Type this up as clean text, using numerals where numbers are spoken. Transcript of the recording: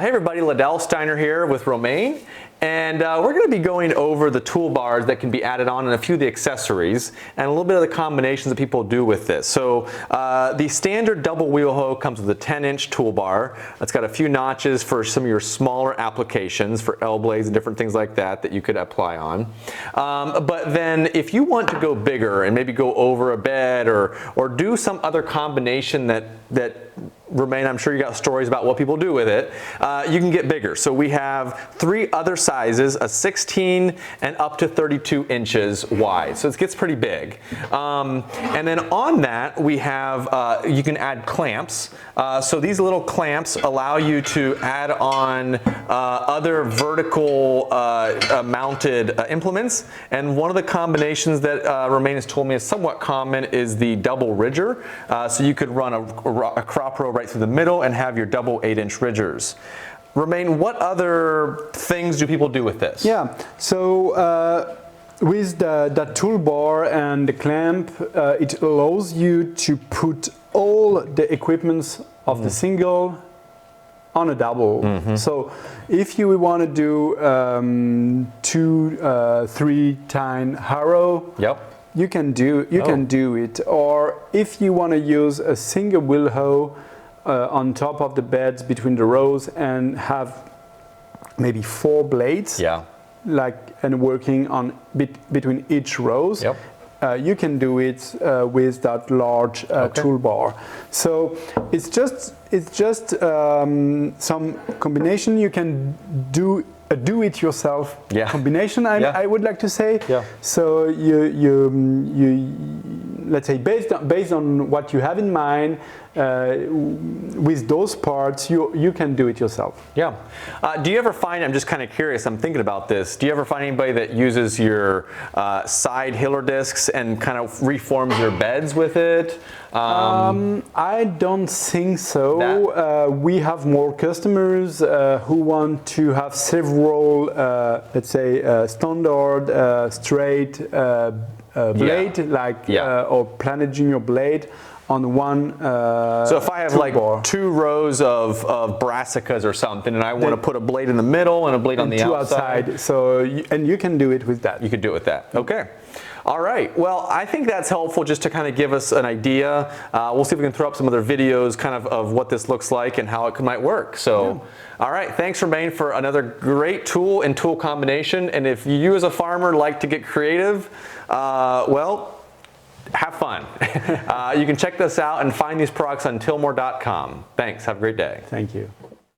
Hey everybody, Liddell Steiner here with Romain, and we're going to be going over the toolbars that can be added on and a few of the accessories and a little bit of the combinations that people do with this. So the standard double wheel hoe comes with a 10-inch toolbar. It's got a few notches for some of your smaller applications for L blades and different things like that that you could apply on. But then if you want to go bigger and maybe go over a bed or do some other combination that Romain, I'm sure you got stories about what people do with it. You can get bigger. So we have 3 other sizes, a 16 and up to 32 inches wide. So it gets pretty big. And then on that we have, you can add clamps. So these little clamps allow you to add on other vertical mounted implements. And one of the combinations that Romain has told me is somewhat common is the double ridger. So you could run a crop row right through the middle and have your double 8-inch ridgers. Romain, what other things do people do with this? Yeah, so with that toolbar and the clamp, it allows you to put all the equipments of the single on a double. So if you want to do 2-3 tine harrow, you can do it. Or if you want to use a single wheel hoe on top of the beds between the rows and have maybe 4 blades, and working on between each rows, you can do it with that large toolbar. So it's just some combination you can do. A do-it-yourself combination, I would like to say. So you let's say based on what you have in mind, with those parts, you can do it yourself. Do you ever find, I'm just kind of curious, I'm thinking about this, do you ever find anybody that uses your side hiller discs and kind of reforms their beds with it? I don't think so. We have more customers who want to have several, let's say, standard straight blade, or Planet Junior blade on one. So if I have like 2 rows of brassicas or something, and I want to put a blade in the middle and a blade on the outside. So and you can do it with that. You could do it with that. Okay. All right, well, I think that's helpful just to kind of give us an idea. We'll see if we can throw up some other videos kind of what this looks like and how it might work. So, all right, thanks Romain for another great tool and tool combination. And if you as a farmer like to get creative, well, have fun. You can check this out and find these products on Tilmor.com. Thanks, have a great day. Thank you.